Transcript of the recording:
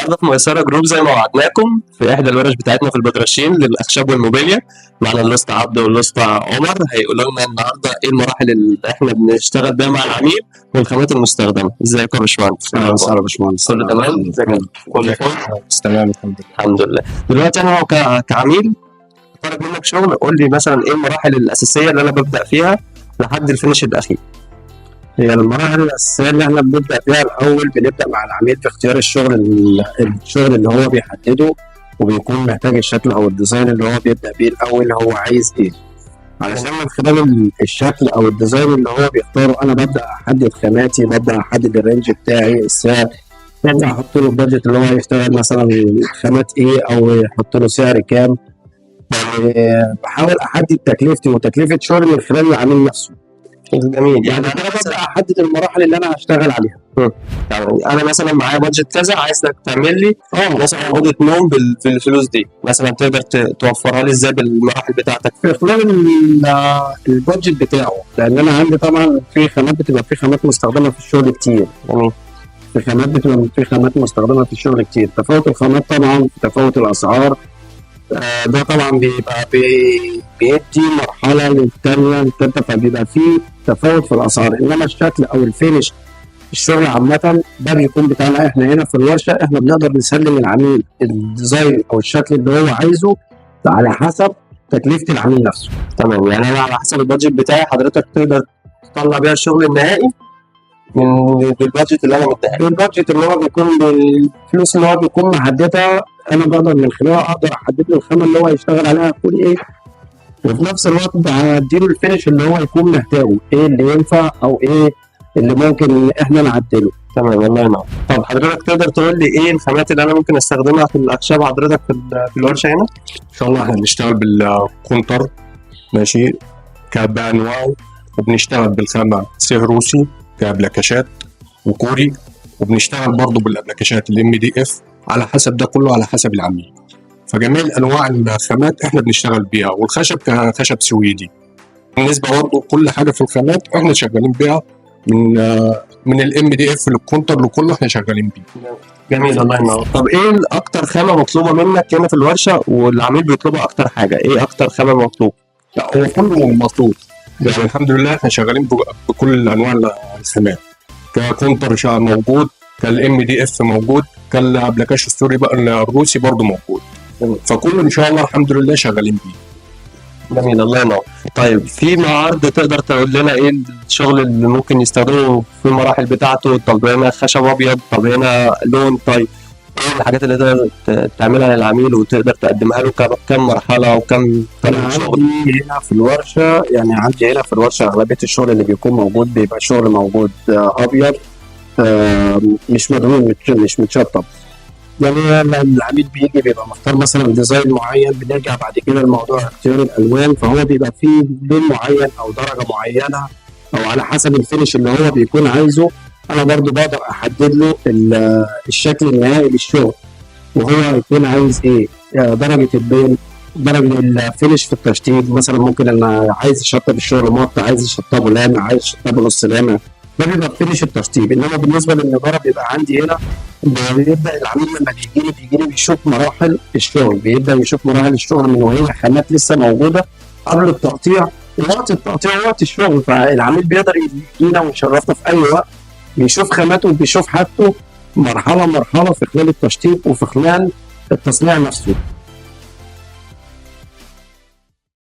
النهارده في ميسرة جروب زي ما وعدناكم في احدى الورش بتاعتنا في البدرشين للاخشاب والموبيليا. معنا الاسطى عبد والاسطى عمر هيقولوا لنا النهارده ايه المراحل اللي احنا بنشتغل بيها مع العميل والخامات المستخدمه. ازيكم يا باشمهندس؟ اهلا وسهلا يا باشمهندس. كله تمام؟ ازيك؟ كله فل؟ تمام الحمد لله. الحمد لله. دلوقتي انا كعميل طالب منك شغل، قول لي مثلا ايه المراحل الاساسيه اللي انا ببدا فيها لحد الفينش الاخير. هي المراحل الأساسية اللي احنا بنبدأ فيها الأول بنبدأ مع العميل في اختيار الشغل اللي هو بيحدده وبيكون محتاج الشكل أو الديزاين اللي هو بيبدأ بيه الأول هو عايز إيه، علشان من خلال الشكل أو الديزاين اللي هو بيختاره أنا ببدأ أحدد خاماتي، ببدء أحدد الرينج بتاعي، السعر، ببدأ أحط له البادجت اللي هو هيشتغل مثلا خامات إيه أو يحط له سعر كام. يعني بحاول أحدد تكلفتي وتكلفة شغلي من خلال العميل نفسه. جميل. يعني انا ببدا احدد المراحل اللي انا هشتغل عليها. يعني انا مثلا معايا بادجت كذا، عايزك تعمل لي مثلا اوضه نوم بالفلوس دي، مثلا تقدر توفرها لي ازاي بالمراحل بتاعتك في خلال البادجت بتاعه، لان انا عندي طبعا في خامات بتبقى في خامات مستخدمه في الشغل كتير. في خامات مستخدمه في الشغل كتير. تفاوت الخامات طبعا، تفاوت الاسعار، ده طبعا بيبقى بيدي مرحله للثانيه للثالثه، فبيبقى فيه تفاوت في الاسعار. انما الشكل او الفينش الشغل عامه ده بيكون بتاعنا احنا هنا في الورشه، احنا بنقدر نسلم العميل الديزاين او الشكل اللي هو عايزه على حسب تكلفه العميل نفسه. تمام. يعني انا على حسب البادجت بتاعي حضرتك تقدر تطلع بيها الشغل النهائي من البادجت اللي انا مديها. البادجت اللي هو بيكون بالفلوس اللي هو بيكون محددها، انا بقدر من خلالها اقدر احدد له الخامه اللي هو هيشتغل عليها هتكون ايه، وفي نفس الوقت هديله الفينش اللي هو يكون محتاجه، ايه اللي ينفع او ايه اللي ممكن احنا نعدله. تمام، الله ينور. طب حضرتك تقدر تقول لي ايه الخامات اللي انا ممكن استخدمها في الاخشاب حضرتك في الورشه هنا؟ ان شاء الله احنا بنشتغل بالكونتر ماشي بانواعه، وبنشتغل بالخامه سيه روسي كابلكاشات وكوري، وبنشتغل برضه بالابلكاشات الام دي اف، على حسب ده كله على حسب العميل. فجميع انواع الخامات احنا بنشتغل بيها، والخشب كخشب سويدي. بالنسبه برضه كل حاجه في الخامات احنا شغالين بيها من الام دي اف للكونتر لكله احنا شغالين بيه. جميل، الله ينور. طب ايه اكتر خامه مطلوبه منك هنا في الورشه والعميل بيطلبها اكتر حاجه؟ ايه اكتر خامه مطلوب؟ لا هو كله مطلوب، يعني الحمد لله احنا شغالين بكل انواع الخامات. ككونتر موجود، كالام دي اف موجود، كالابلكاش ستوري بقى الروسي برضه موجود. فكله ان شاء الله الحمد لله شغالين بيه. جميل، الله ينور. طيب في معارض تقدر تقول لنا ايه الشغل اللي ممكن يستخدمه في المراحل بتاعته؟ طب هنا خشب ابيض، طب هنا لون، طيب ايه الحاجات اللي تقدر تعملها للعميل وتقدر تقدمها له كم مرحله وكم طريقه شغل؟ عندي هنا في الورشه اغلبيه الشغل اللي بيكون موجود بيبقى شغل موجود ابيض، مش مدهون، مش متشطب. يعني العميل بيجي بيبقى مختار مثلا ديزاين معين، بنرجع بعد كده لموضوع اختيار الالوان، فهو بيبقى فيه لون معين او درجه معينه او على حسب الفينش اللي هو بيكون عايزه. انا برضو بقدر احدد له الشكل النهائي للشغل وهو هيكون عايز ايه، درجه البين، درجه الفينش في التشطيب. مثلا ممكن انا عايز يشطب الشغل مط، عايز يشطبه لامع، عايز يشطبه نص لامع، ده بيبقى فينش التشطيب. انما بالنسبه للنجاره بيبقى عندي هنا بيبدا العميل لما بيجي بيشوف مراحل الشغل، بيبدا يشوف مراحل الشغل من وهي خامات لسه موجوده قبل التقطيع، وقت التقطيع وقت الشغل. فالعميل بيقدر يجينا ويشرفنا في اي وقت، بيشوف خاماته وبيشوف حاجته مرحله مرحله في خلال التشطيب وفي خلال التصنيع نفسه.